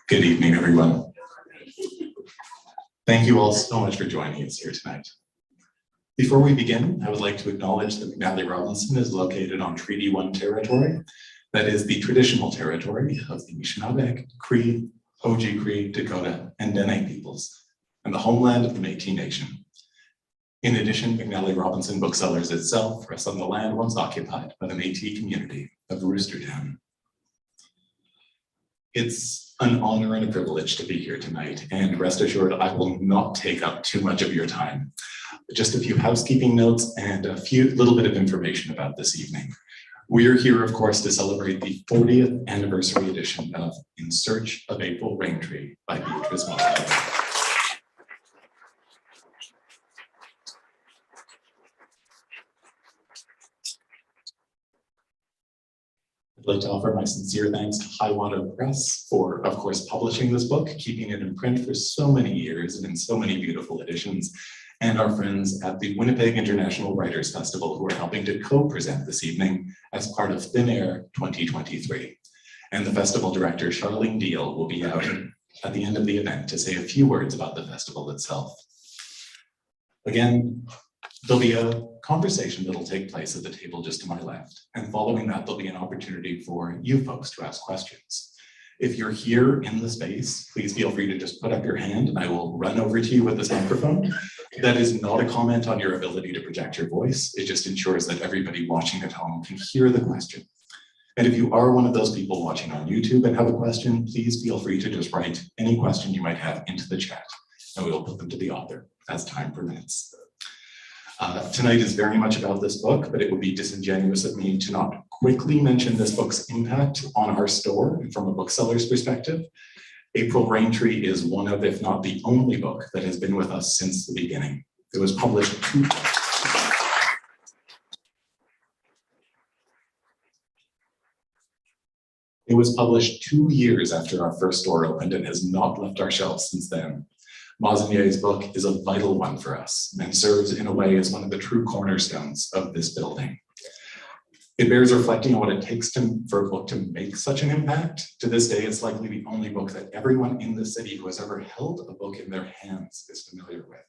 Good evening, everyone. Thank you all so much for joining us here tonight. Before we begin, I would like to acknowledge that McNally Robinson is located on Treaty 1 territory. That is the traditional territory of the Anishinaabe, Cree, Oji-Cree, Dakota, and Dene peoples, and the homeland of the Métis Nation. In addition, McNally Robinson Booksellers itself rests on the land once occupied by the Métis community of Roostertown. It's an honor and a privilege to be here tonight, and rest assured I will not take up too much of your time. Just a few housekeeping notes and a little bit of information about this evening. We are here, of course, to celebrate the 40th anniversary edition of In Search of April Raintree by Beatrice Mosionier. I'd like to offer my sincere thanks to HighWater Press for, of course, publishing this book, keeping it in print for so many years and in so many beautiful editions, and our friends at the Winnipeg International Writers Festival who are helping to co-present this evening as part of Thin Air 2023. And the festival director, Charlene Deal, will be out at the end of the event to say a few words about the festival itself. Again, there'll be a conversation that'll take place at the table just to my left. And following that, there'll be an opportunity for you folks to ask questions. If you're here in the space, please feel free to just put up your hand and I will run over to you with this microphone. That is not a comment on your ability to project your voice. It just ensures that everybody watching at home can hear the question. And if you are one of those people watching on YouTube and have a question, please feel free to just write any question you might have into the chat and we will put them to the author as time permits. Tonight is very much about this book, but it would be disingenuous of me to not quickly mention this book's impact on our store from a bookseller's perspective. April Raintree is one of, if not the only book that has been with us since the beginning. It was published 2 years after our first store opened and has not left our shelves since then. Mosionier's book is a vital one for us and serves in a way as one of the true cornerstones of this building. It bears reflecting on what it takes for a book to make such an impact. To this day, it's likely the only book that everyone in the city who has ever held a book in their hands is familiar with.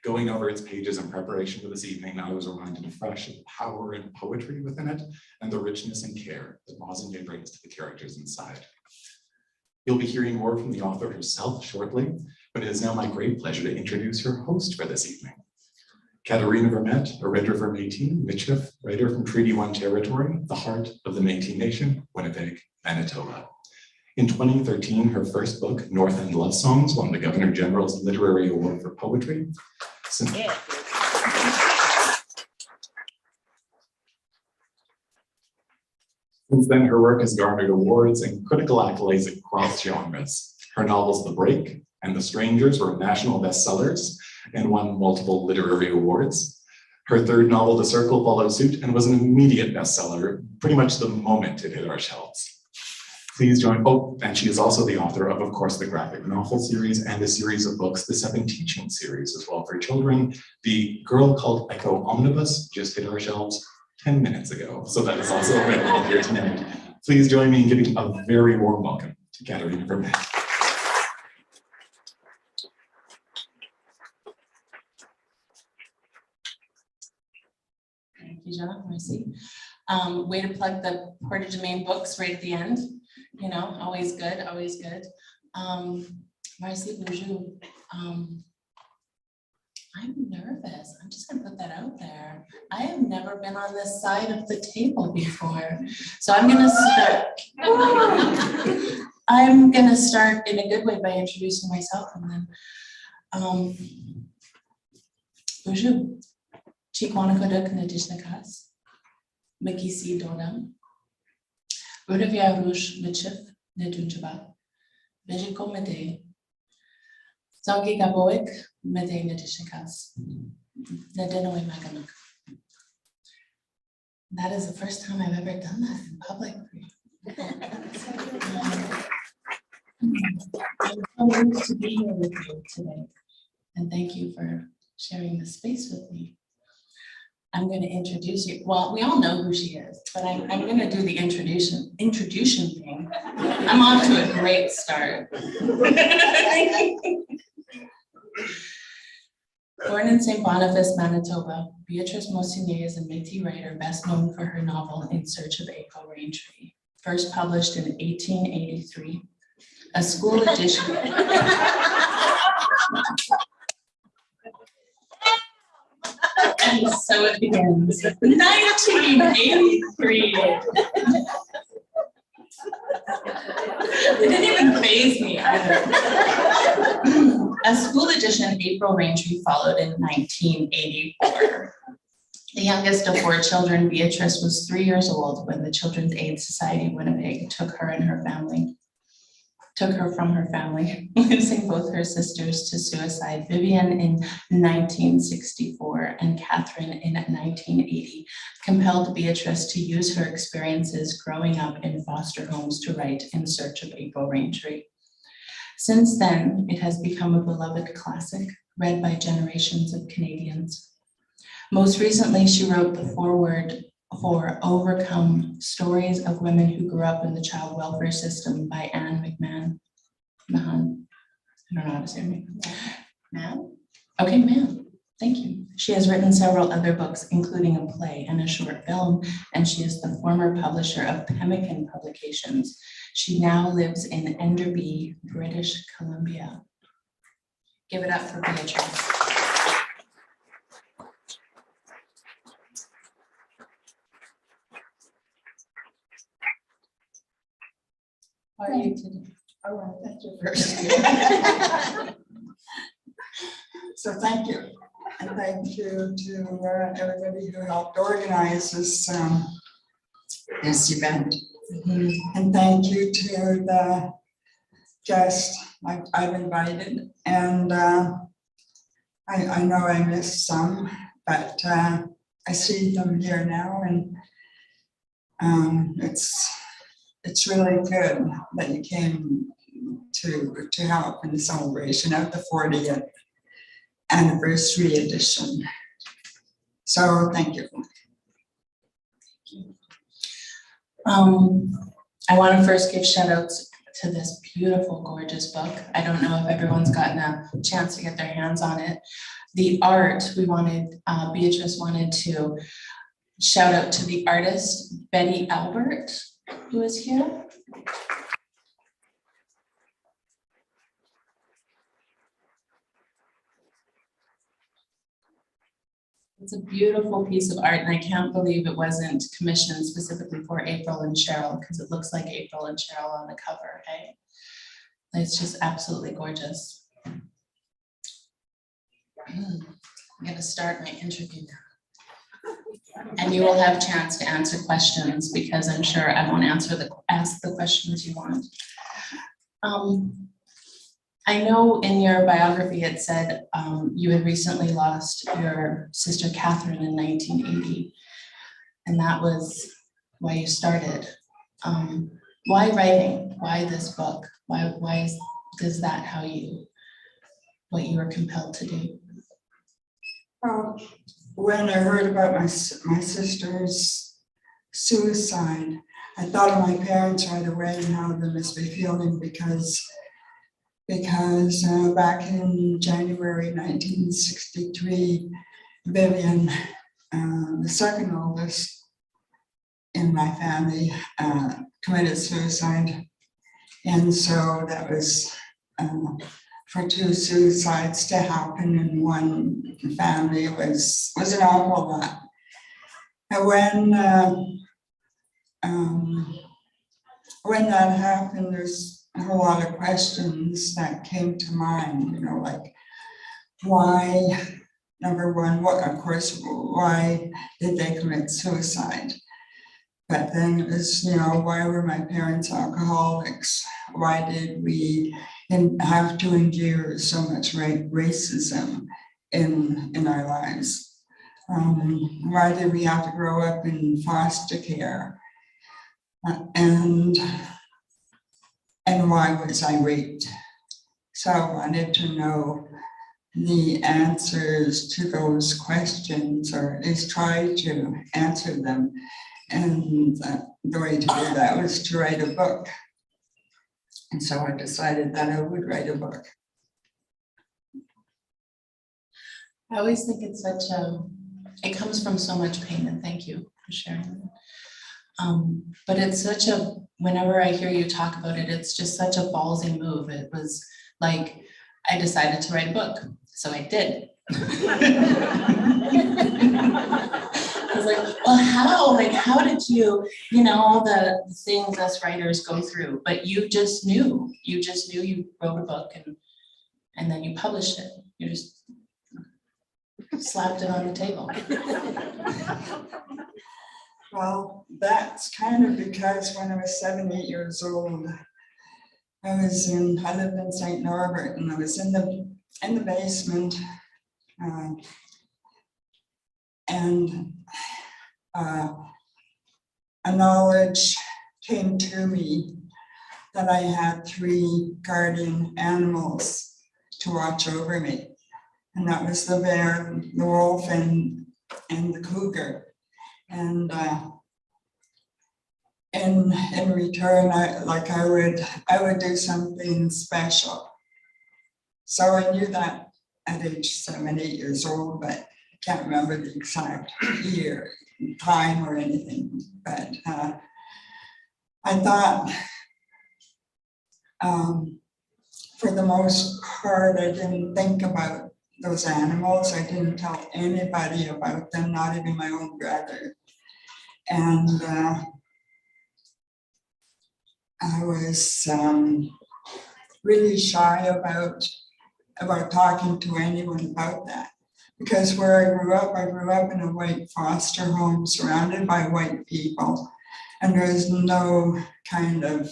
Going over its pages in preparation for this evening, I was reminded afresh of the power and poetry within it and the richness and care that Mosionier brings to the characters inside. You'll be hearing more from the author herself shortly, but it is now my great pleasure to introduce her host for this evening. Katherena Vermette, a writer for Métis, Michif, writer from Treaty 1 territory, the heart of the Métis Nation, Winnipeg, Manitoba. In 2013, her first book, North End Love Songs, won the Governor General's Literary Award for Poetry. Since then, her work has garnered awards and critical accolades across genres. Her novels, The Break and The Strangers, were national bestsellers and won multiple literary awards. Her third novel, The Circle, followed suit and was an immediate bestseller, pretty much the moment it hit our shelves. Please join, and she is also the author of course, the graphic novel series and a series of books, the 7 Teaching series as well for children. The Girl Called Echo Omnibus just hit our shelves 10 minutes ago, so that is also available here tonight. Please join me in giving a very warm welcome to Katherena Vermette. Thank you, John. Mercy. Way to plug the Portage and Main books right at the end. You know, always good, always good. Merci, bonjour. I'm nervous. I'm just gonna put that out there. I have never been on this side of the table before. So I'm gonna start in a good way by introducing myself and then bonjour. Chikwanakadak Nadishnakas. Makisi Donam. Rudavia Rouge Michif Nedunjaba. Vejiko Mede. Zangi Gaboik Mede Nadishnakas. Nadenoi Maganuk. That is the first time I've ever done that in public. I'm so moved to be here with you today. And thank you for sharing this space with me. I'm going to introduce you. Well, we all know who she is, but I'm going to do the introduction thing. I'm off to a great start. Born in St. Boniface, Manitoba, Beatrice Mosionier is a Métis writer best known for her novel In Search of April Raintree, first published in 1883. A school edition. And so it begins. 1983. It didn't even faze me either. A school edition, April Raintree, followed in 1984. The youngest of 4 children, Beatrice was 3 years old when the Children's Aid Society of Winnipeg took her from her family, losing both her sisters to suicide, Vivian in 1964 and Katherine in 1980, compelled Beatrice to use her experiences growing up in foster homes to write In Search of April Raintree. Since then, it has become a beloved classic, read by generations of Canadians. Most recently, she wrote the foreword for Overcome, Stories of Women Who Grew Up in the Child Welfare System by Anne Mahon. I don't know how to say her name. Mahon? Okay, Mahon. Thank you. She has written several other books, including a play and a short film, and she is the former publisher of Pemmican Publications. She now lives in Enderby, British Columbia. Give it up for Beatrice. How are you today? I want to thank you first. So thank you. And thank you to everybody who helped organize this event. Mm-hmm. And thank you to the guests I've invited. And I know I missed some, but I see them here now, and it's really good that you came to help in the celebration of the 40th anniversary edition. So thank you. I want to first give shout outs to this beautiful, gorgeous book. I don't know if everyone's gotten a chance to get their hands on it. The art, Beatrice wanted to shout out to the artist, Betty Albert, who is here. It's a beautiful piece of art, and I can't believe it wasn't commissioned specifically for April and Cheryl, because it looks like April and Cheryl on the cover, hey? It's just absolutely gorgeous. I'm gonna start my interview now. And you will have a chance to answer questions, because I'm sure I won't ask the questions you want. I know in your biography it said you had recently lost your sister Katherine in 1980, and that was why you started. Why writing? Why this book? Why is that what you were compelled to do? When I heard about my sister's suicide, I thought of my parents right away and how they must be feeling, because back in January 1963, Vivian, the second oldest in my family, committed suicide. And so that was for 2 suicides to happen in one family was an awful lot. And when that happened, there's a whole lot of questions that came to mind, like why, number one, why did they commit suicide? But then it was, why were my parents alcoholics? Why did we have to endure so much racism in our lives? Why did we have to grow up in foster care? And why was I raped? So I wanted to know the answers to those questions, or at least try to answer them. And the way to do that was to write a book. And so I decided that I would write a book. I always think it's such a, it comes from so much pain, and thank you for sharing that. But it's such a, whenever I hear you talk about it, it's just such a ballsy move. It was like, I decided to write a book, so I did. I was like, well, how? Like, how did you, you know, all the things us writers go through, but you just knew you wrote a book and then you published it. You just slapped it on the table. Well, that's kind of because when I was 7, 8 years old, I lived in St. Norbert, and I was in the basement, and a knowledge came to me that I had 3 guardian animals to watch over me, and that was the bear, the wolf, and the cougar. And in return, I would do something special. So I knew that at age 7, 8 years old, but I can't remember the exact year, time, or anything. But I thought, for the most part, I didn't think about those animals. I didn't tell anybody about them, not even my own brother. And I was really shy about talking to anyone about that, because where I grew up in a white foster home surrounded by white people, and there was no kind of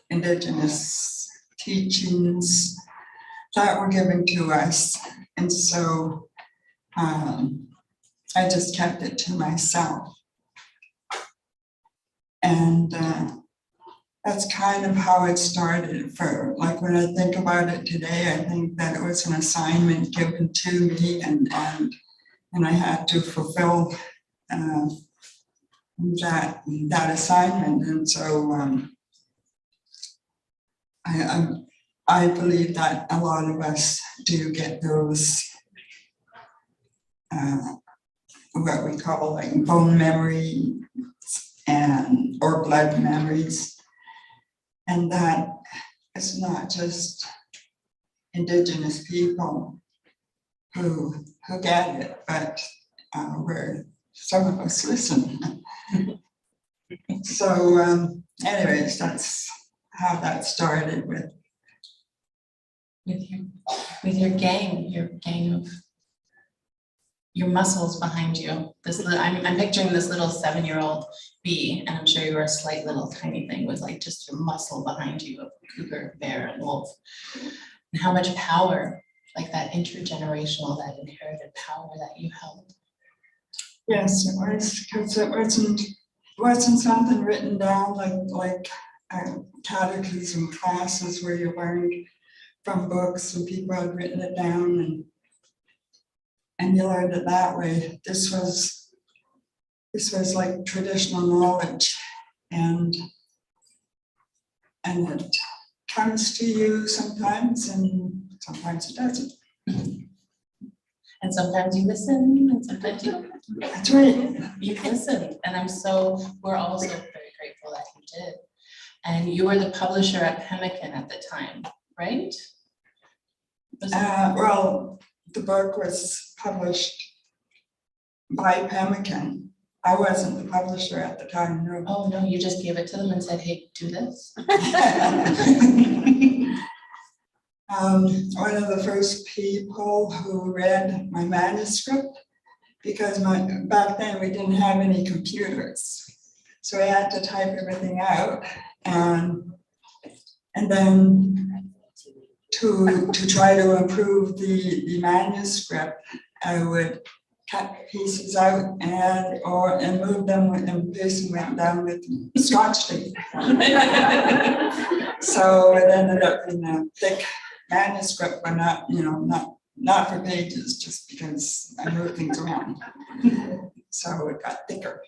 Indigenous teachings that were given to us. And so I just kept it to myself. And that's kind of how it started. For like, when I think about it today, I think that it was an assignment given to me, and I had to fulfill that assignment. And so I believe that a lot of us do get those what we call like bone memory or blood memories. And that it's not just Indigenous people who get it, but where some of us listen. So anyways, that's how that started with your gang of your muscles behind you. I'm picturing this little 7-year-old bee, and I'm sure you were a slight little tiny thing with like just your muscle behind you of cougar, bear, and wolf. And how much power, like that intergenerational, that inherited power that you held. Yes, it was, because it wasn't something written down like catechism classes where you learned from books and people had written it down and you learned it that way. This was like traditional knowledge, and it comes to you sometimes, and sometimes it doesn't. And sometimes you listen, and sometimes you don't. That's right. You listen, and we're all so very grateful that you did. And you were the publisher at Pemmican at the time, right? Well, the book was published by Pemmican. I wasn't the publisher at the time, no. Oh, no, you just gave it to them and said, hey, do this? One of the first people who read my manuscript, because back then we didn't have any computers. So I had to type everything out, and then to try to improve the manuscript, I would cut pieces out and move them, and Jason went down with Scotch tape. So it ended up in a thick manuscript, but not, not for pages, just because I moved things around. So it got thicker.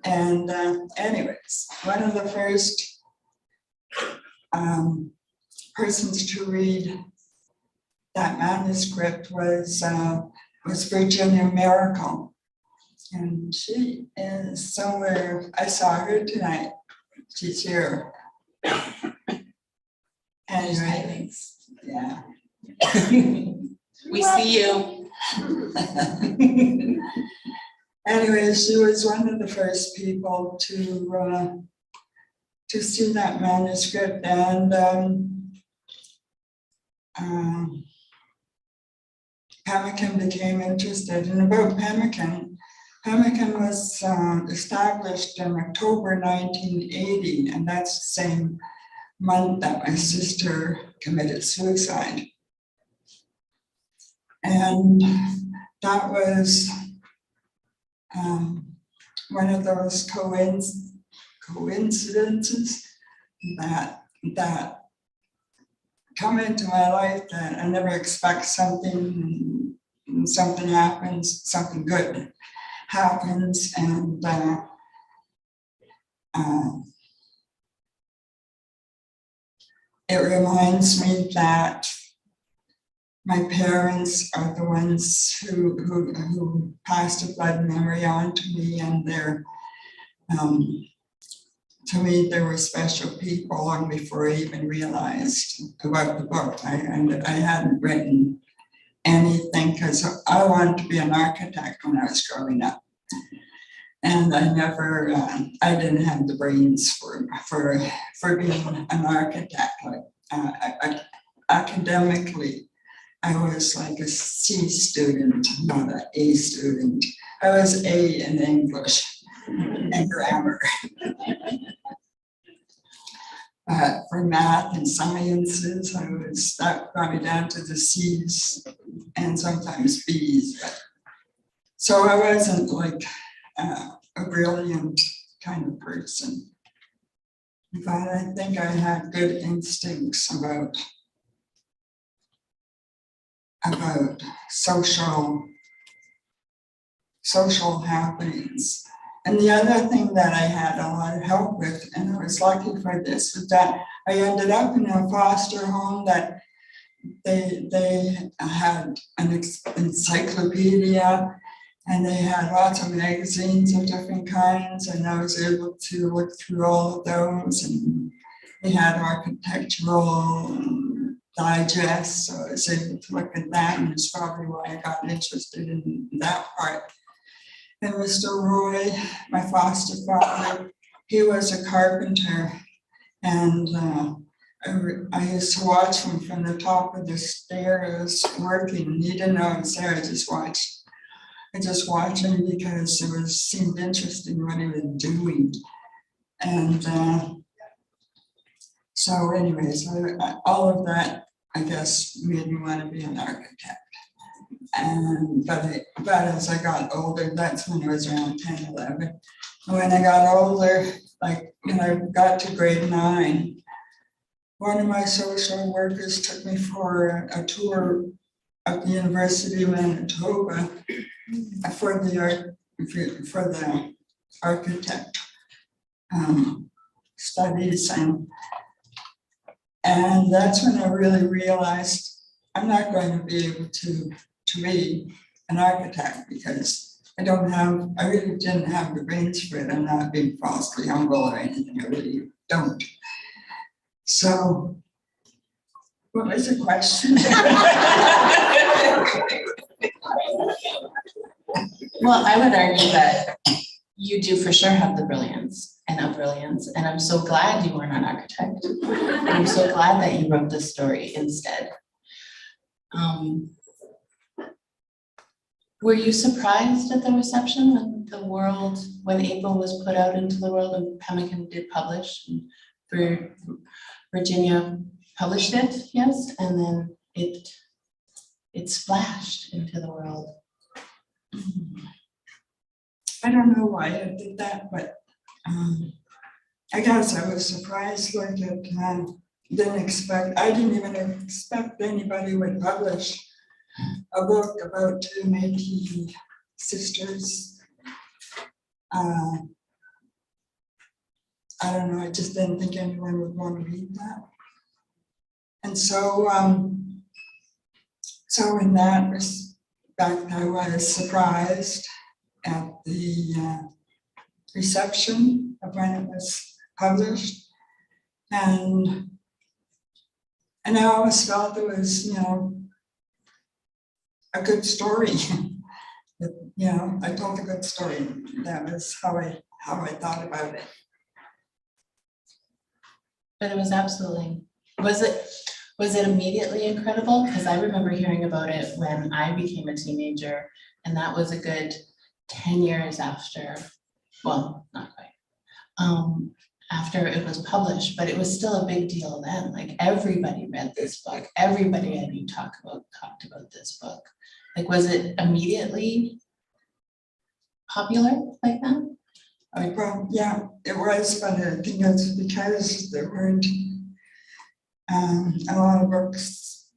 And anyways, one of the first persons to read that manuscript was Virginia Miracle. And she is somewhere, I saw her tonight. She's here. Anyway, yeah. We see you. Anyway, she was one of the first people to see that manuscript, and Pemmican became interested. And about Pemmican was established in October 1980, and that's the same month that my sister committed suicide. And that was one of those coincidences that come into my life that I never expect something, and something happens, something good happens, and it reminds me that my parents are the ones who passed a blood memory on to me, and they're, to me, they were special people long before I even realized about the book. I hadn't written anything because I wanted to be an architect when I was growing up. And I never, I didn't have the brains for being an architect. Like academically, I was like a C student, not an A student. I was A in English and grammar. For math and sciences, that brought me down to the C's and sometimes B's. So I wasn't like a brilliant kind of person. But I think I had good instincts about social happenings. And the other thing that I had a lot of help with, and I was lucky for this, was that I ended up in a foster home that they had an encyclopedia, and they had lots of magazines of different kinds, and I was able to look through all of those, and they had architectural digests, so I was able to look at that, and it's probably why I got interested in that part. And Mr. Roy, my foster father, he was a carpenter, and I used to watch him from the top of the stairs working. He didn't know I was there. I just watched him because it seemed interesting what he was doing. And so anyways, all of that, I guess, made me want to be an architect. And but as I got older, that's when I was around 10, 11. And when I got older, like when I got to grade 9, one of my social workers took me for a tour of the University of Manitoba for the architect studies, and that's when I really realized I'm not going to be able to be an architect because I really didn't have the brains for it. I'm not being falsely humble or anything, I really don't. So, what was the question? Well, I would argue that you do for sure have the brilliance, and I'm so glad you weren't an architect. I'm so glad that you wrote this story instead. Were you surprised at the reception when April was put out into the world and Pemmican did publish? And Virginia published it, yes, and then it splashed into the world. I don't know why I did that, but I guess I was surprised like at I didn't even expect anybody would publish a book about two Métis sisters. I don't know, I just didn't think anyone would want to read that. And so, so in that respect, I was surprised at the reception of when it was published. And I always felt it was, you know, a good story. You know, I told a good story. That was how I thought about it. But it was absolutely, was it immediately incredible? Because I remember hearing about it when I became a teenager, and that was a good 10 years after, well, not quite, after it was published, but it was still a big deal then. Like everybody read this book. Everybody I knew talked about this book. Like, was it immediately popular like that? Well, yeah, it was, but I think it's because there weren't a lot of books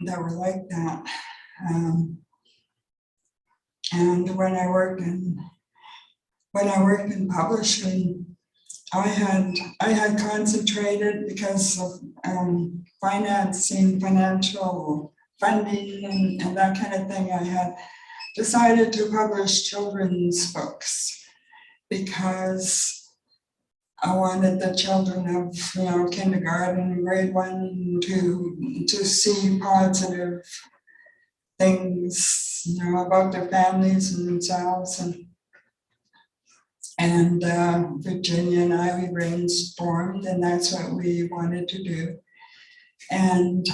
that were like that. And when I worked in publishing, I had concentrated because of financial funding and that kind of thing. I had decided to publish children's books because I wanted the children of, you know, kindergarten, grade 1 to see positive things, you know, about their families and themselves. And Virginia and I, we brainstormed, and that's what we wanted to do. And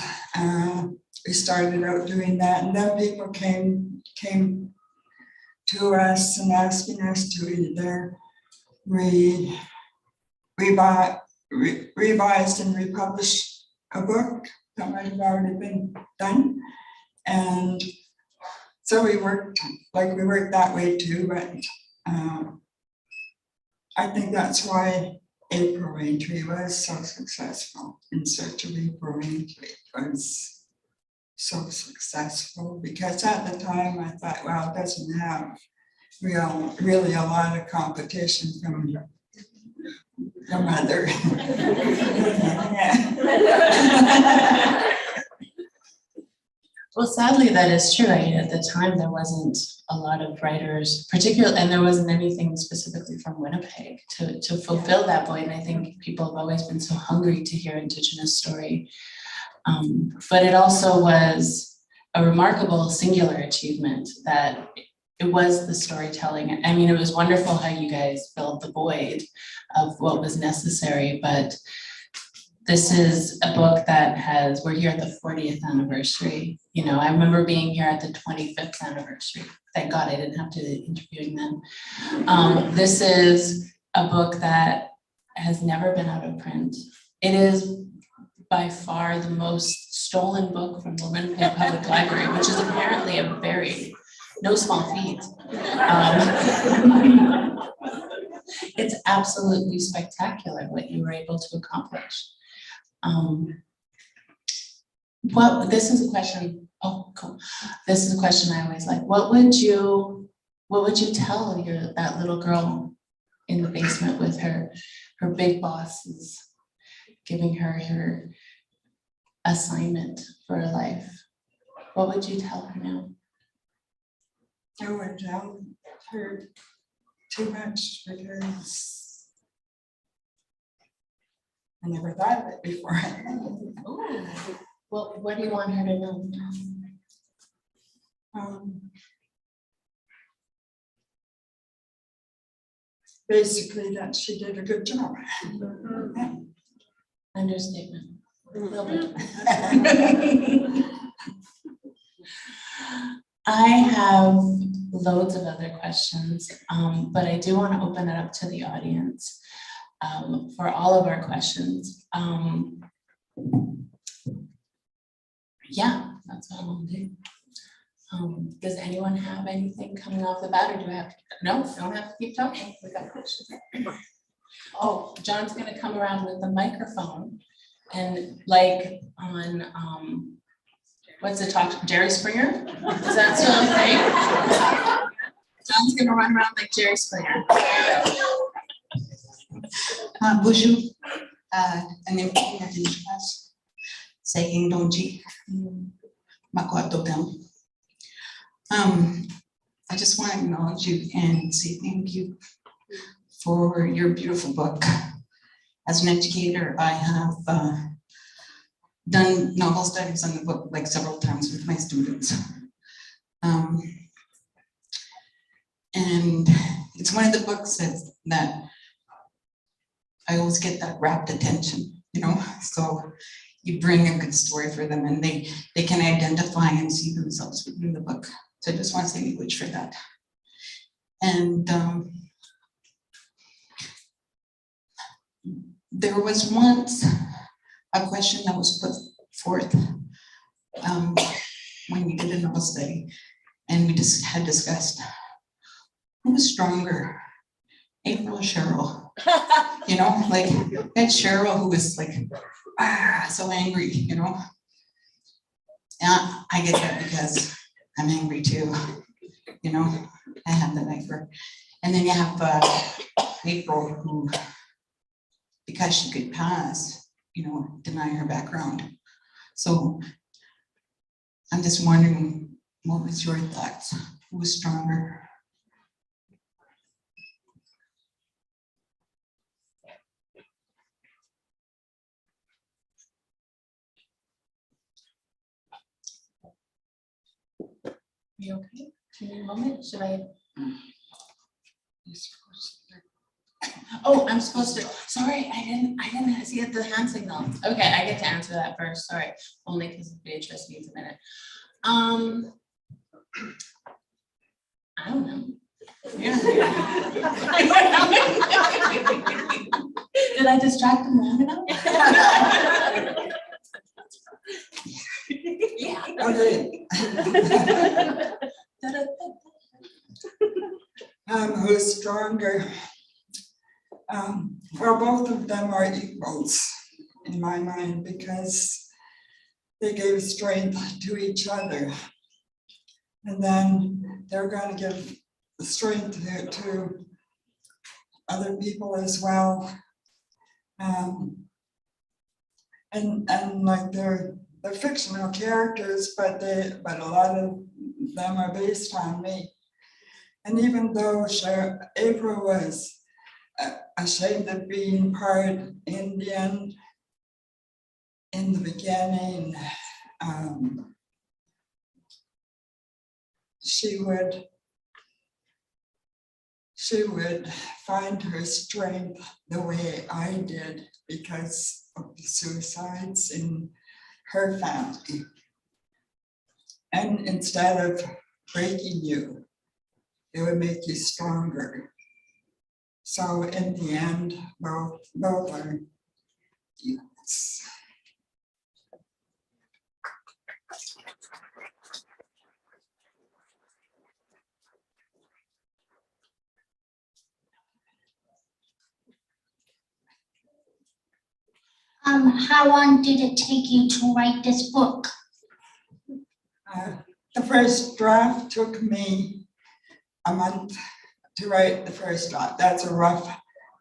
we started out doing that, and then people came to us and asking us to either revised and republish a book that might have already been done. And so we worked that way too, but I think that's why April Raintree was so successful. In Search of April Raintree was so successful because at the time I thought, well, it doesn't have really a lot of competition from the mother. Well, sadly, that is true. I mean, at the time, there wasn't a lot of writers, particularly, and there wasn't anything specifically from Winnipeg to fulfill that void. And I think people have always been so hungry to hear Indigenous story. But it also was a remarkable singular achievement that it was the storytelling. I mean, it was wonderful how you guys filled the void of what was necessary, but this is a book that we're here at the 40th anniversary. You know, I remember being here at the 25th anniversary. Thank God I didn't have to interviewing them. This is a book that has never been out of print. It is by far the most stolen book from the Winnipeg Public Library, which is apparently a very, no small feat. It's absolutely spectacular what you were able to accomplish. Well, this is a question. Oh, cool. This is a question I always like. What would you tell that little girl in the basement with her big bosses giving her assignment for her life? What would you tell her now? I wouldn't tell her too much because I never thought of it before. Ooh. Well, what do you want her to know? Basically, that she did a good job. Understatement. A little bit. I have loads of other questions, but I do want to open it up to the audience for all of our questions. Yeah, that's what I'll do. Does anyone have anything coming off the bat, or do I have to? No, don't have to keep talking. We got questions. Oh, John's gonna come around with the microphone and like on, what's it talk, Jerry Springer? Is that still a thing? John's gonna run around like Jerry Springer. Bonjour, anem class. Saying donji, makoto them. I just want to acknowledge you and say thank you for your beautiful book. As an educator, I have done novel studies on the book like several times with my students. And it's one of the books that I always get that rapt attention, you know, so you bring a good story for them and they can identify and see themselves within the book. So I just want to say which for that. And there was once a question that was put forth when we did a novel study, and we just had discussed who was stronger, April or Cheryl? You know, like that Cheryl who was like so angry, you know. Yeah, I get that because I'm angry too, you know. I have that anger. And then you have April who, because she could pass, you know, deny her background. So I'm just wondering, what was your thoughts? Who was stronger? You okay? Do you need a moment? Should I? Oh, I'm supposed to. Sorry, I didn't see the hand signal. Okay, I get to answer that first. Sorry, only because Beatrice needs a minute. I don't know. Yeah. Did I distract him long enough? Yeah. Okay. Who's stronger? Well, both of them are equals in my mind because they gave strength to each other. And then they're going to give strength to other people as well. And like they're fictional characters, but a lot of them are based on me. And even though April was ashamed of being part Indian in the beginning, she would find her strength the way I did because of the suicides in her family. And instead of breaking you, it would make you stronger. So in the end, both are equals. How long did it take you to write this book? The first draft took me a month to write the first draft. That's a rough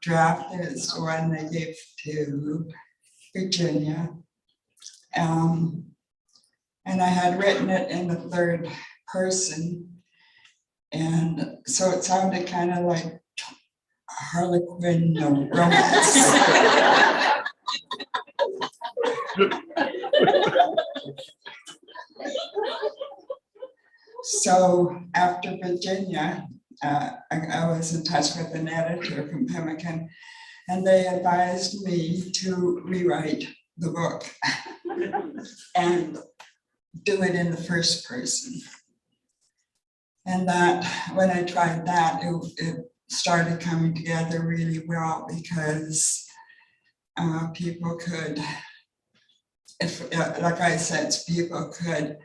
draft. It's the one they gave to Virginia. And I had written it in the third person. And so it sounded kind of like Harlequin romance. So after Virginia, I was in touch with an editor from Pemmican, and they advised me to rewrite the book and do it in the first person. And that, when I tried that, it started coming together really well because people could, like I said, people could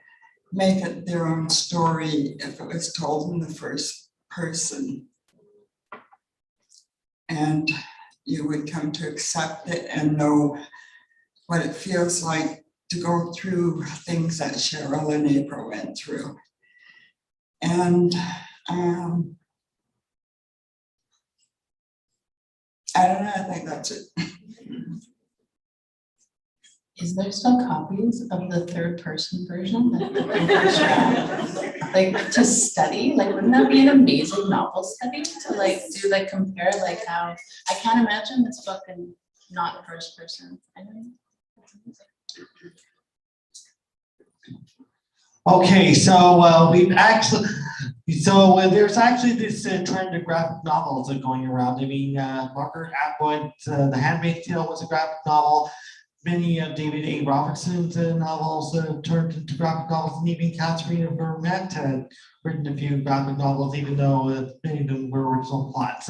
make it their own story if it was told in the first person. And you would come to accept it and know what it feels like to go through things that Cheryl and April went through. And I don't know, I think that's it. Is there still copies of the third person version that the first draft, like to study? Like, wouldn't that be an amazing novel study to like do like compare like how I can't imagine this book in not first person. I don't know. Okay, so we've actually, there's actually this trend of graphic novels that are going around. I mean, Margaret Atwood, The Handmaid's Tale was a graphic novel. Many of David A. Robertson's novels turned into graphic novels, and even Katherine and Vermette had written a few graphic novels, even though many of them were original plots.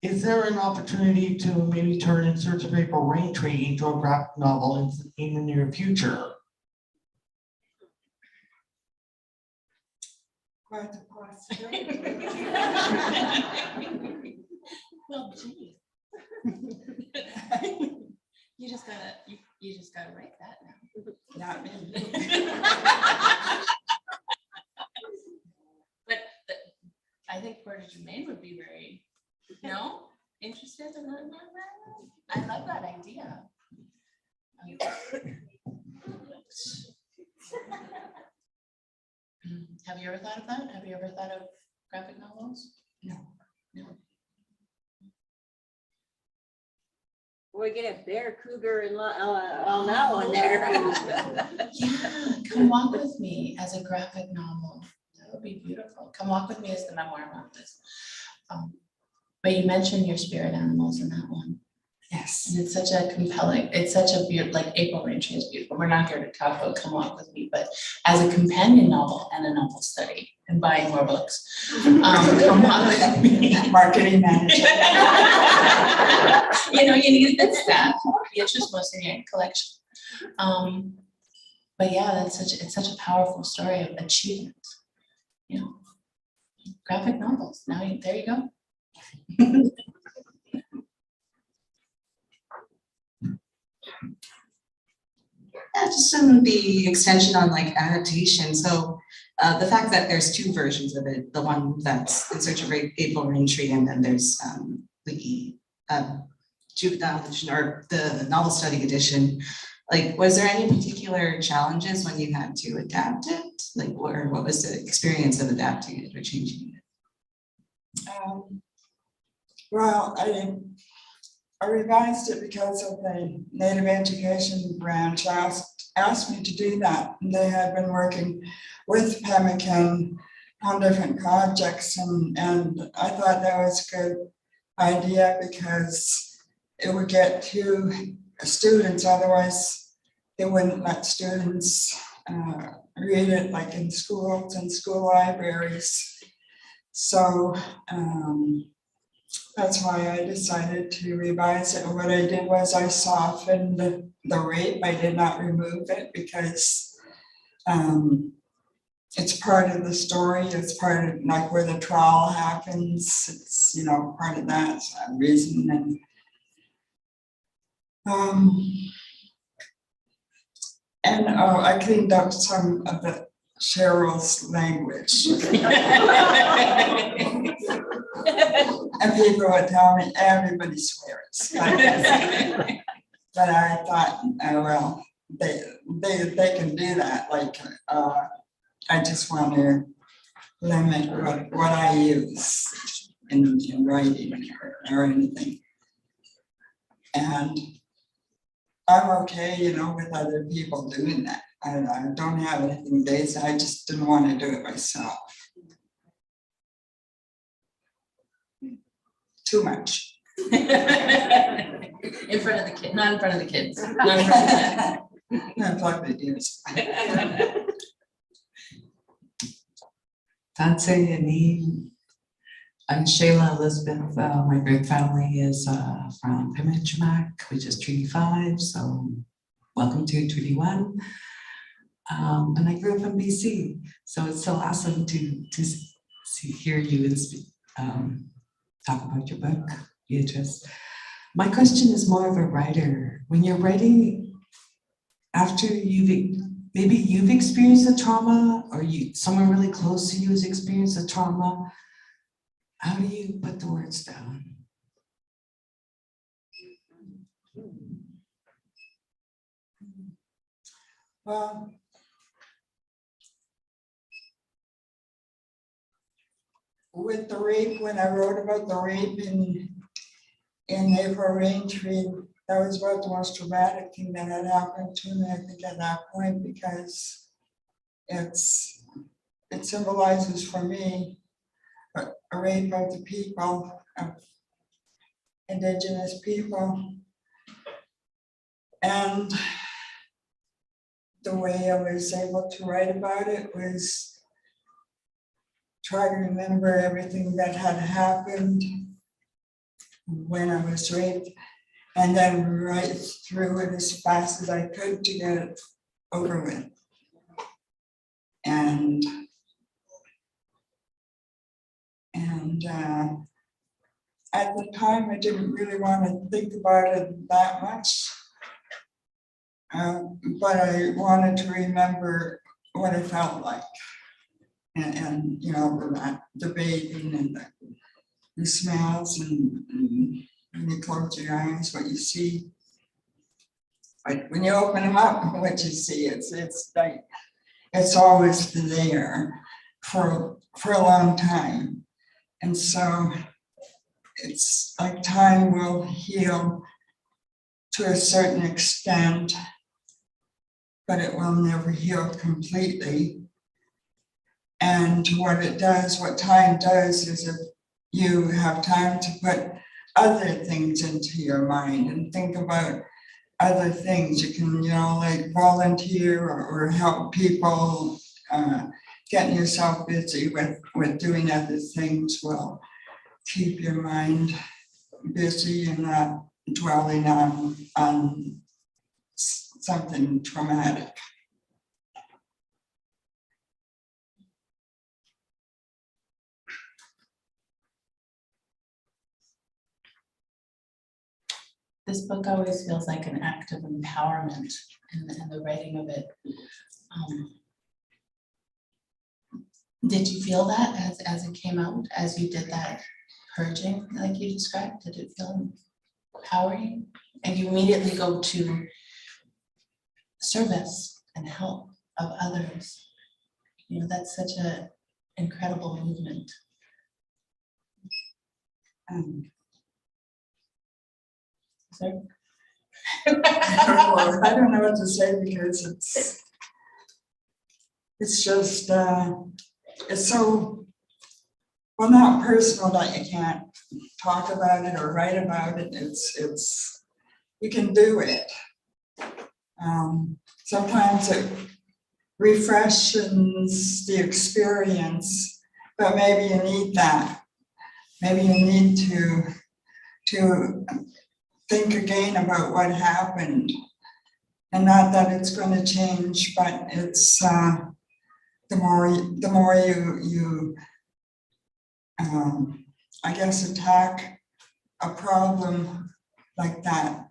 Is there an opportunity to maybe turn In Search of April Raintree into a graphic novel in the near future? Quite a possibility. Well, gee. You just gotta write that now. Not me. But I think Portage and Maine would be very, interested in that. I love that idea. Have you ever thought of that? Have you ever thought of graphic novels? No. We get a bear, cougar, and all that one there. Yeah, Come Walk With Me as a graphic novel. That would be beautiful. Come Walk With Me as the memoir about this. But you mentioned your spirit animals in that one. Yes. And it's such a compelling, it's such a beautiful, like April Raintree is beautiful. We're not here to talk about Come Walk With Me, but as a companion novel and a novel study and buying more books, Come Walk With Me. Marketing manager. You need a good staff, Beatrice Mosionier collection. But yeah, it's such a powerful story of achievement. Graphic novels. Now there you go. Yeah, just in the extension on like adaptation. So the fact that there's two versions of it, the one that's In Search of April Raintree, and then there's the juvenile edition or the novel study edition. Like, was there any particular challenges when you had to adapt it? Like, what was the experience of adapting it or changing it? Well, I revised it because of the Native Education branch asked me to do that. And they had been working with Pemmican on different projects, and I thought that was a good idea because it would get to students, otherwise they wouldn't let students read it like in schools and school libraries. So that's why I decided to revise it. What I did was I softened the rape. I did not remove it because it's part of the story. It's part of like where the trial happens. It's, part of that reason. And I cleaned up some of the Cheryl's language. And people would tell me everybody swears. But I thought, well, they can do that. Like, I just want to limit what I use in writing or anything. And I'm okay, with other people doing that. I don't have anything against it. I just didn't want to do it myself. Too much. In front of the kid, not in front of the kids. Not in front of the kids. That's like the ears. I'm Shayla Elizabeth. My birth family is from Pemmican, which is Treaty 5. So welcome to Treaty 1. And I grew up in BC. So it's so awesome to hear you and talk about your book, Beatrice. My question is more of a writer. When you're writing after maybe you've experienced a trauma, or someone really close to you has experienced a trauma, how do you put the words down? Well, with the rape, when I wrote about the rape in April Raintree, that was about the most dramatic thing that had happened to me, I think, at that point, because it symbolizes for me a rape of the people, of Indigenous people. And the way I was able to write about it was try to remember everything that had happened when I was raped, and then write through it as fast as I could to get it over with. And at the time, I didn't really want to think about it that much, but I wanted to remember what it felt like. And you know, the bathing and the smells, and when you close your eyes, what you see. But when you open them up, what you see, it's like, it's always there for a long time. And so it's like time will heal to a certain extent, but it will never heal completely. And what it does, what time does, is if you have time to put other things into your mind and think about other things, you can, you know, like volunteer or help people. Getting yourself busy with doing other things will keep your mind busy and not dwelling on something traumatic. This book always feels like an act of empowerment in the writing of it. Did you feel that as it came out, as you did that purging, like you described? Did it feel empowering? And you immediately go to service and help of others. You know, that's such an incredible movement. Sorry? I don't know what to say, because it's just it's so, well, not personal that you can't talk about it or write about it. It's you can do it. Sometimes it refreshes the experience, but maybe you need that. Maybe you need to think again about what happened, and not that it's going to change, but it's the more you I guess attack a problem like that,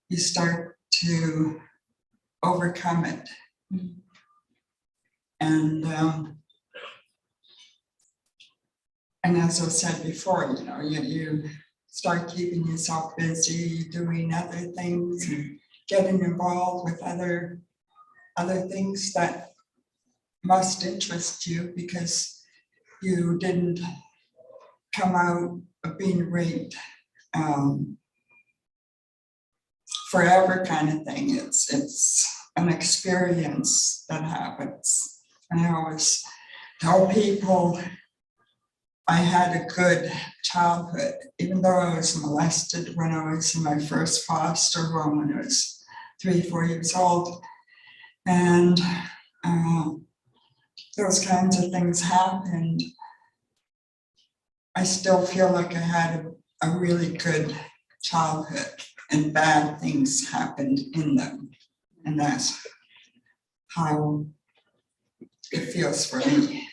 you start to overcome it. Mm-hmm. And as I said before, you know, you start keeping yourself busy, doing other things, and getting involved with other things that must interest you, because you didn't come out of being raped forever, kind of thing. It's an experience that happens. And I always tell people I had a good childhood, even though I was molested when I was in my first foster home when I was 3-4 years old. And those kinds of things happened. I still feel like I had a really good childhood, and bad things happened in them. And that's how it feels for me.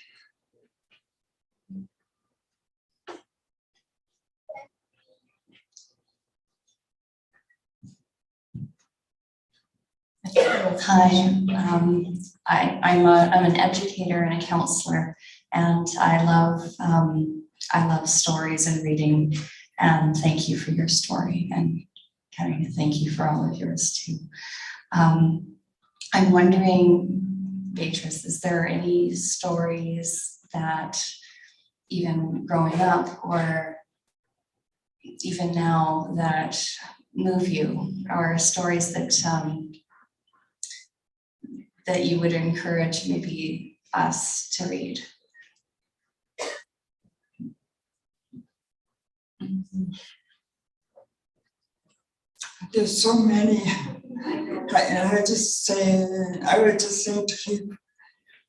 Hi, I'm an educator and a counselor, and I love stories and reading. And thank you for your story, and Katherine, thank you for all of yours too. I'm wondering, Beatrice, is there any stories that even growing up or even now that move you, or stories that that you would encourage maybe us to read? There's so many, and I would just say to keep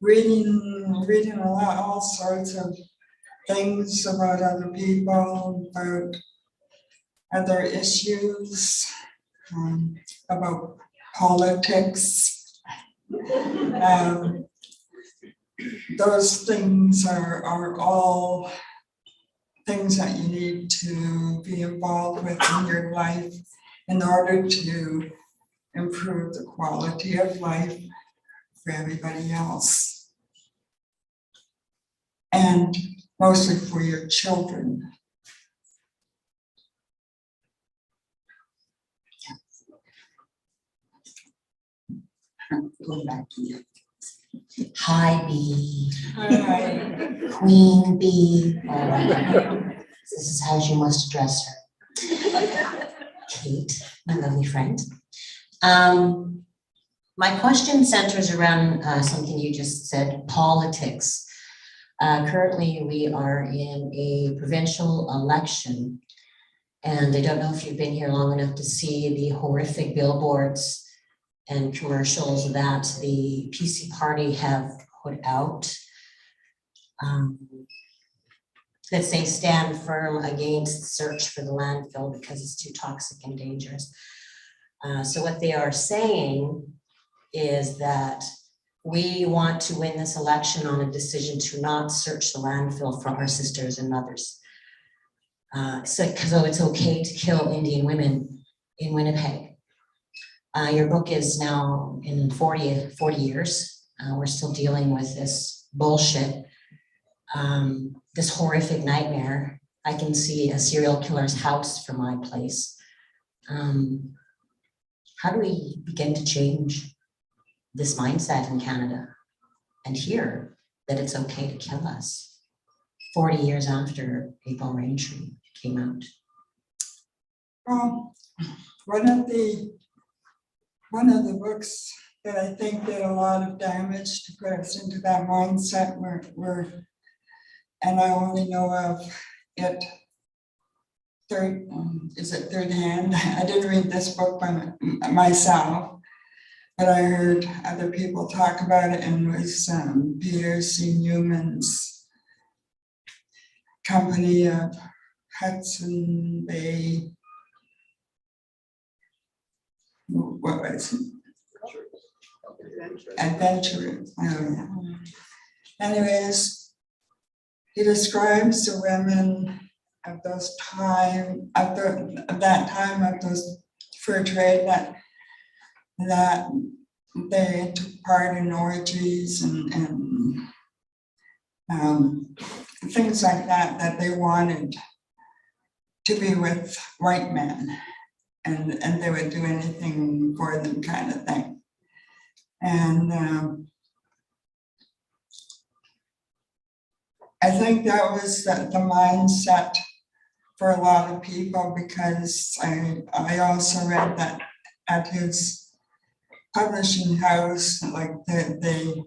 reading a lot, all sorts of things about other people, about other issues, about politics. Those things are all things that you need to be involved with in your life in order to improve the quality of life for everybody else. And mostly for your children. Go back to you. Hi, Bee. Hi. Queen Bee. All right. This is how you must address her. Kate, my lovely friend. My question centers around something you just said, politics. Currently, we are in a provincial election, and I don't know if you've been here long enough to see the horrific billboards and commercials that the PC party have put out that say stand firm against search for the landfill because it's too toxic and dangerous. So what they are saying is that we want to win this election on a decision to not search the landfill for our sisters and mothers. So it's okay to kill Indian women in Winnipeg. Your book is now in 40 years. We're still dealing with this bullshit, this horrific nightmare. I can see a serial killer's house from my place. How do we begin to change this mindset in Canada and hear that it's okay to kill us 40 years after April Raintree came out? One of the books that I think did a lot of damage to put us into that mindset were, and I only know of it third hand. I didn't read this book by myself, but I heard other people talk about it, and it was Peter C. Newman's Company of Hudson Bay. What was it? Adventurers. Anyways, he describes the women of those time, of that time of those fur trade that they took part in orgies and things like that they wanted to be with white men, and they would do anything for them, kind of thing. And I think that was the mindset for a lot of people, because I also read that at his publishing house, like they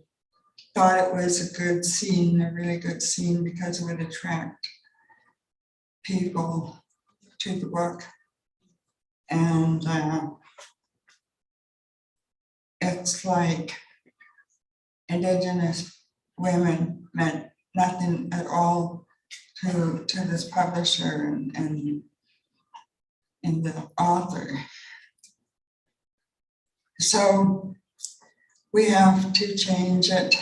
thought it was a good scene, a really good scene, because it would attract people to the book. And it's like Indigenous women meant nothing at all to this publisher and the author. So we have to change it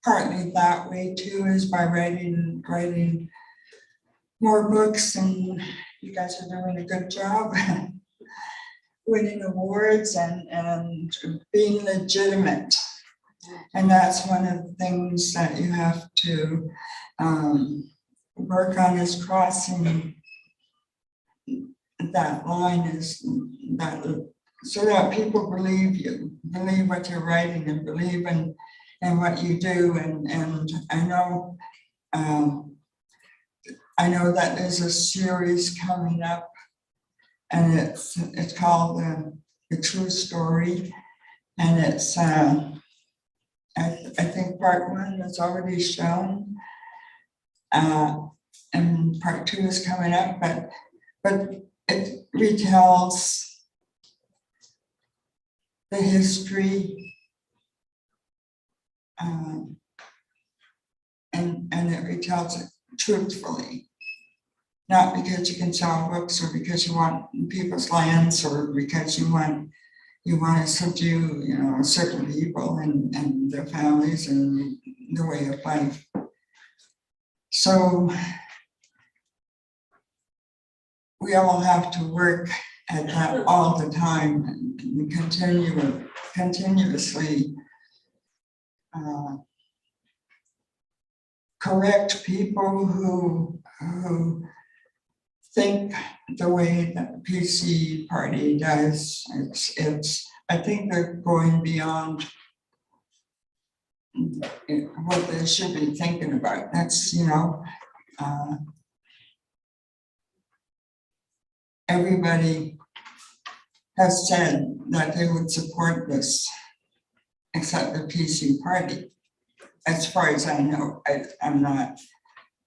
partly that way too, is by writing more books, and you guys are doing a good job. winning awards and being legitimate. And that's one of the things that you have to work on, is crossing that line, is that, so that people believe you, believe what you're writing, and believe in what you do. And I know that there's a series coming up, and it's called The True Story, and it's I think part 1 is already shown, and part 2 is coming up, but it retells the history, and it retells it truthfully, not because you can sell books, or because you want people's lands, or because you want to subdue, certain people and their families and the way of life. So we all have to work at that all the time, and continuously correct people who think the way that the PC party does. I think they're going beyond what they should be thinking about. That's, everybody has said that they would support this, except the PC party. As far as I know, I'm not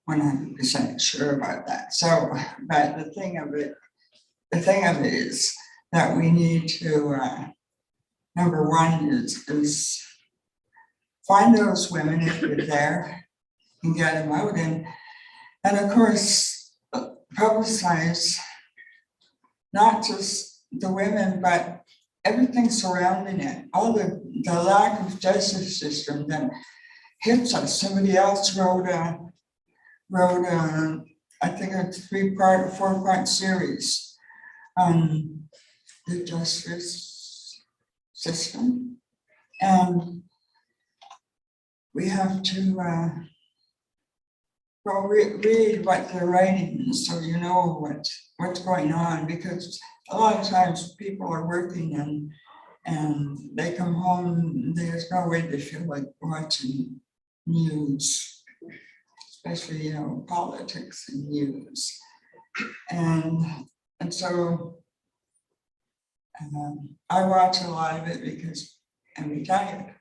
100% sure about that. So, but the thing of it is that we need to, number one is find those women if they're there and get them out, and of course publicize not just the women, but everything surrounding it, all the lack of justice system that hits us. Somebody else wrote I think a 4-part series on the justice system, and we have to read what they're writing, so you know what's going on, because a lot of times people are working and they come home, there's no way they feel like watching news, especially politics and news, and so I watch a lot of it because I'm retired.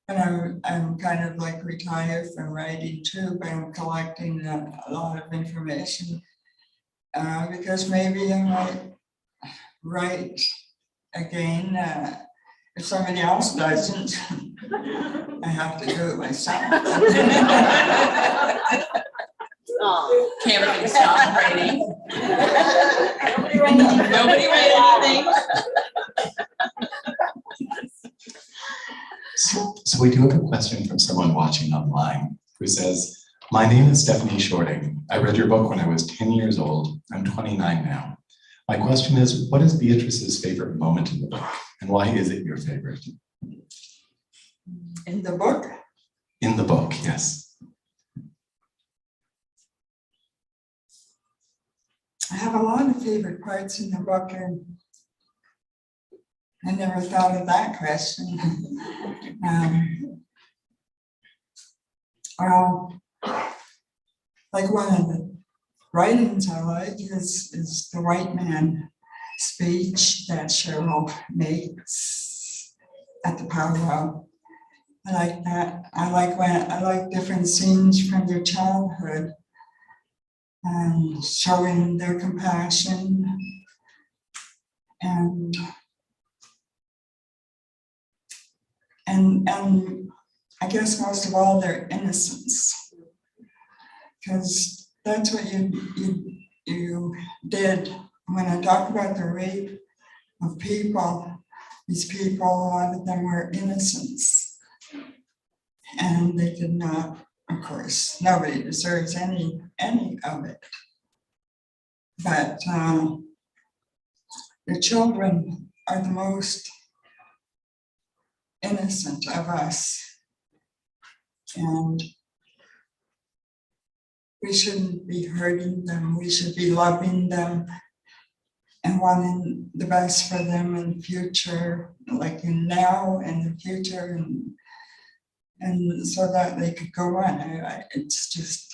And I'm kind of like retired from writing too, but I'm collecting a lot of information because maybe I might write again. If somebody else doesn't, I have to do it myself. Can't stop writing. Nobody write anything. So we do have a question from someone watching online who says, "My name is Stephanie Shorting. I read your book when I was 10 years old. I'm 29 now. My question is, what is Beatrice's favorite moment in the book, and why is it your favorite?" In the book? In the book, yes. I have a lot of favorite parts in the book, and I never thought of that question. Well, like one of the writings I like is the white man speech that Cheryl makes at the powwow. I like that. I like different scenes from their childhood and showing their compassion and I guess most of all their innocence, because that's what you did when I talk about the rape of people. These people, a lot of them were innocents, and they did not, of course, nobody deserves any of it. But the children are the most innocent of us. And we shouldn't be hurting them. We should be loving them and wanting the best for them in the future, like in now and the future, and so that they could go on. It's just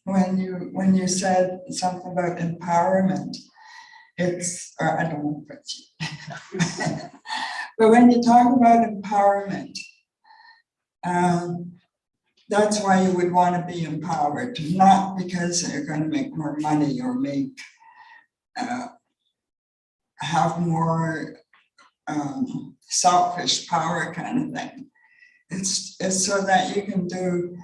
when you said something about empowerment, it's, or I don't know if it's, but when you talk about empowerment, that's why you would want to be empowered, not because you're going to make more money or make have more selfish power kind of thing. It's so that you can do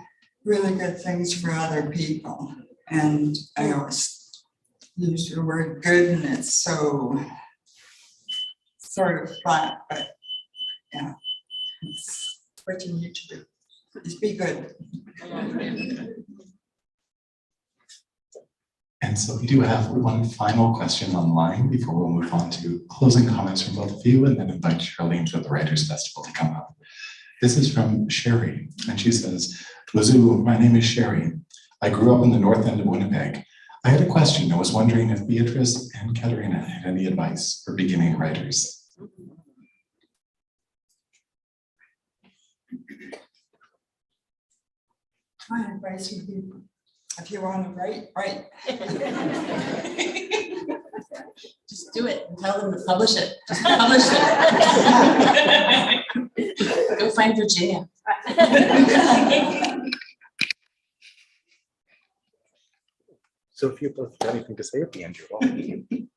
really good things for other people. And I always use the word good, and it's so sort of flat, but yeah, it's what you need to do. Just be good. And so we do have one final question online before we'll move on to closing comments from both of you and then invite Charlene to the Writers Festival to come up. This is from Sherry, and she says, Wazoo, my name is Sherry. I grew up in the north end of Winnipeg. I had a question. I was wondering if Beatrice and Katherena had any advice for beginning writers. My advice would be, if you want to write, write. Just do it and tell them to publish it. Just publish it. Go find Virginia. So if you both have anything to say at the end, you're welcome.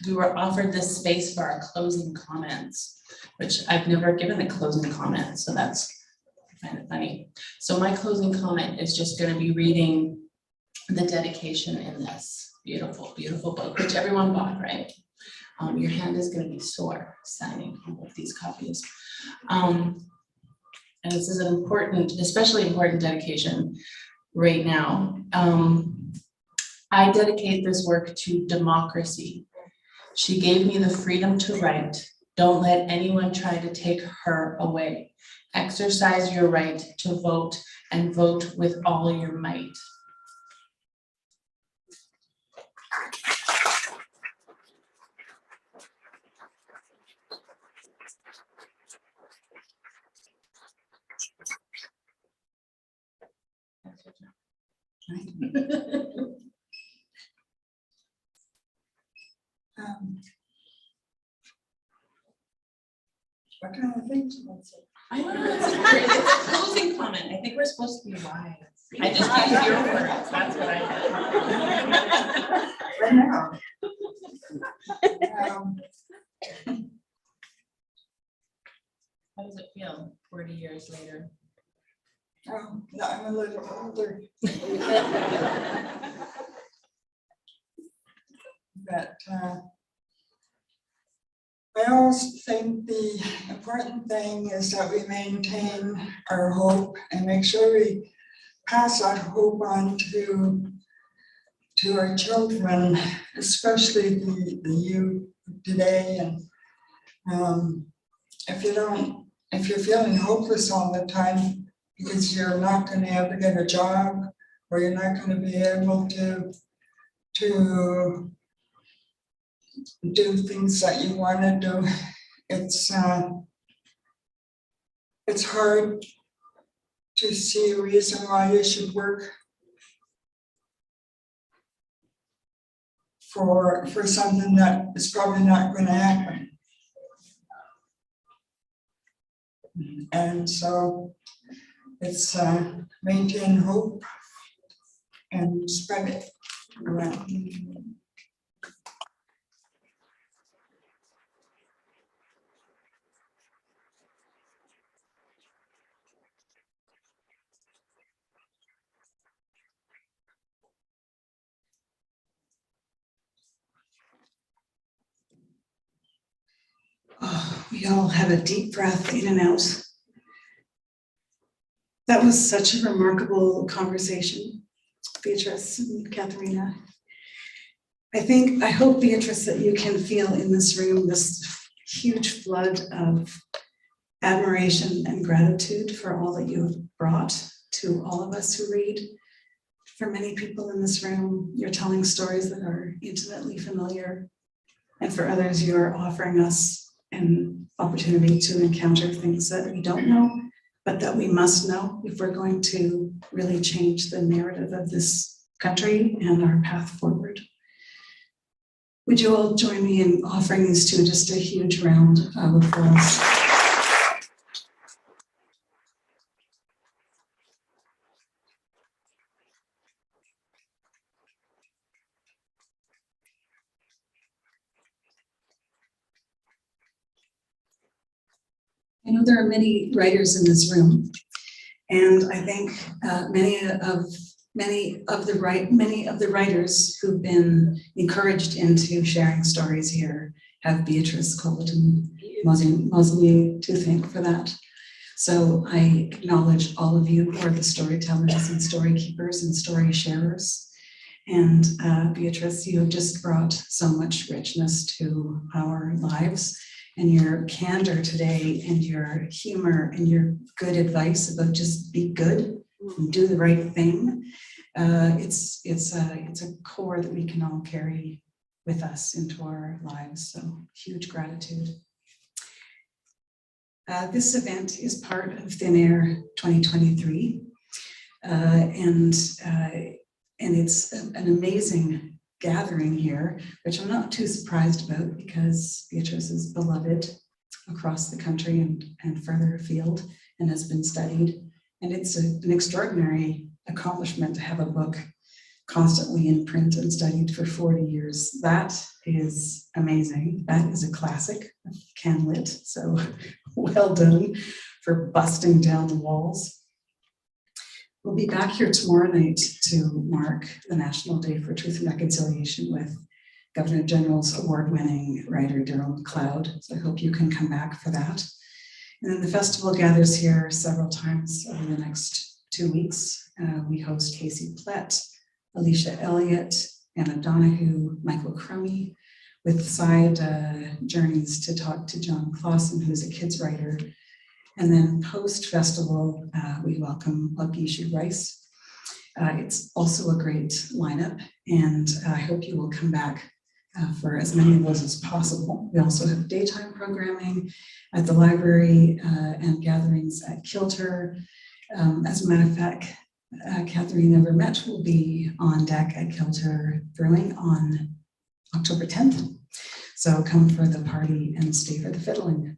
We were offered this space for our closing comments, which I've never given a closing comment, so that's kind of funny. So my closing comment is just going to be reading the dedication in this beautiful, beautiful book, which everyone bought, right? Your hand is going to be sore signing all of these copies. And this is an important, especially important dedication right now. I dedicate this work to democracy. She gave me the freedom to write. Don't let anyone try to take her away. Exercise your right to vote and vote with all your might. What kind of things you want to say? I don't know, it's a closing comment. I think we're supposed to be wise. I just used your words, that's what I did. Right now. How does it feel 40 years later? No, I'm a little older. But I always think the important thing is that we maintain our hope and make sure we pass that hope on to our children, especially the youth today. And if you're feeling hopeless all the time because you're not going to ever get a job, or you're not going to be able to do things that you want to do, it's hard to see a reason why you should work for something that is probably not going to happen. And so it's maintain hope and spread it around. Oh, we all have a deep breath in and out. That was such a remarkable conversation, Beatrice and Katherena. I hope, Beatrice, that you can feel in this room this huge flood of admiration and gratitude for all that you have brought to all of us who read. For many people in this room, you're telling stories that are intimately familiar. And for others, you're offering us an opportunity to encounter things that we don't know, but that we must know if we're going to really change the narrative of this country and our path forward. Would you all join me in offering these two just a huge round of applause? I know there are many writers in this room, and I think many of the writers who've been encouraged into sharing stories here have Beatrice Mosionier to thank for that. So I acknowledge all of you who are the storytellers and story keepers and story sharers. And Beatrice, you have just brought so much richness to our lives. And your candor today and your humor and your good advice about just be good and do the right thing. It's a core that we can all carry with us into our lives. So huge gratitude. This event is part of Thin Air 2023. And it's an amazing gathering here, which I'm not too surprised about because Beatrice is beloved across the country and further afield and has been studied. And it's an extraordinary accomplishment to have a book constantly in print and studied for 40 years. That is amazing. That is a classic of CanLit. So well done for busting down the walls. We'll be back here tomorrow night to mark the National Day for Truth and Reconciliation with Governor General's award-winning writer, Daryl McLeod. So I hope you can come back for that. And then the festival gathers here several times over the next 2 weeks. We host Casey Plett, Alicia Elliott, Anna Donahue, Michael Crummy, with side journeys to talk to John Clausen, who's a kids writer. And then post-festival, we welcome Lagishu Rice. It's also a great lineup, and I hope you will come back for as many of those as possible. We also have daytime programming at the library and gatherings at Kilter. As a matter of fact, Katherena Vermette will be on deck at Kilter Brewing on October 10th. So come for the party and stay for the fiddling.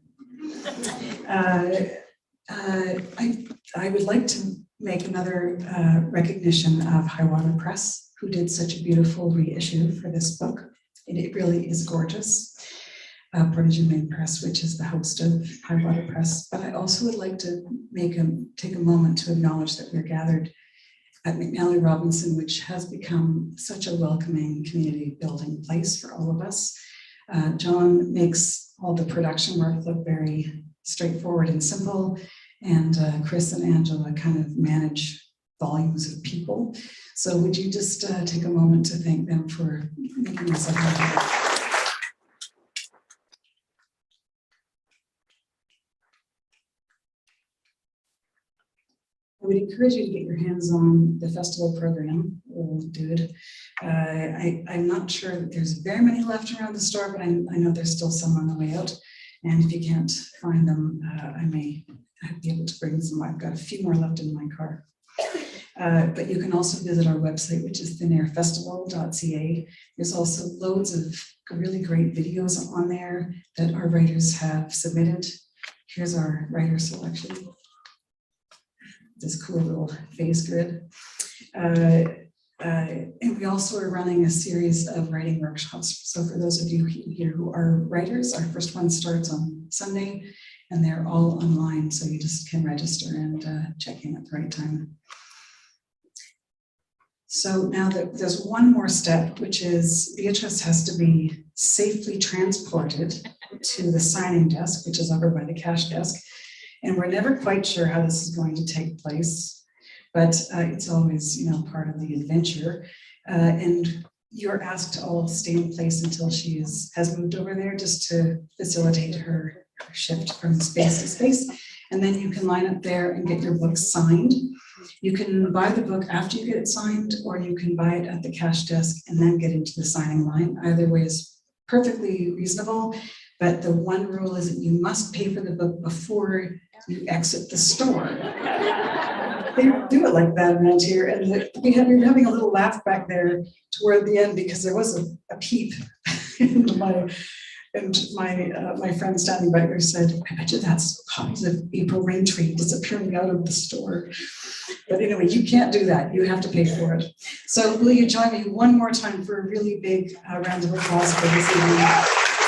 I would like to make another recognition of HighWater Press, who did such a beautiful reissue for this book. It really is gorgeous. Protégé Main Press, which is the host of HighWater Press. But I also would like to take a moment to acknowledge that we're gathered at McNally Robinson, which has become such a welcoming community building place for all of us. John makes all the production work look very straightforward and simple, and Chris and Angela kind of manage volumes of people. So would you just take a moment to thank them for making this happen? I would encourage you to get your hands on the festival program. We'll do it. I'm not sure that there's very many left around the store, but I know there's still some on the way out. And if you can't find them, I may be able to bring some. I've got a few more left in my car. But you can also visit our website, which is thinairfestival.ca. There's also loads of really great videos on there that our writers have submitted. Here's our writer selection. This cool little phase grid. And we also are running a series of writing workshops. So for those of you here who are writers, our first one starts on Sunday, and they're all online. So you just can register and check in at the right time. So now there's one more step, which is Beatrice has to be safely transported to the signing desk, which is over by the cash desk. And we're never quite sure how this is going to take place, but it's always, part of the adventure. And you're asked to all stay in place until she has moved over there, just to facilitate her shift from space to space. And then you can line up there and get your book signed. You can buy the book after you get it signed, or you can buy it at the cash desk and then get into the signing line. Either way is perfectly reasonable, but the one rule is that you must pay for the book before you exit the store. They do it like that around here, and we were having a little laugh back there toward the end because there was a peep in my friend standing back there said, "I bet you that's copies of April Raintree disappearing out of the store." But anyway, you can't do that. You have to pay for it. So will you join me one more time for a really big round of applause for this evening?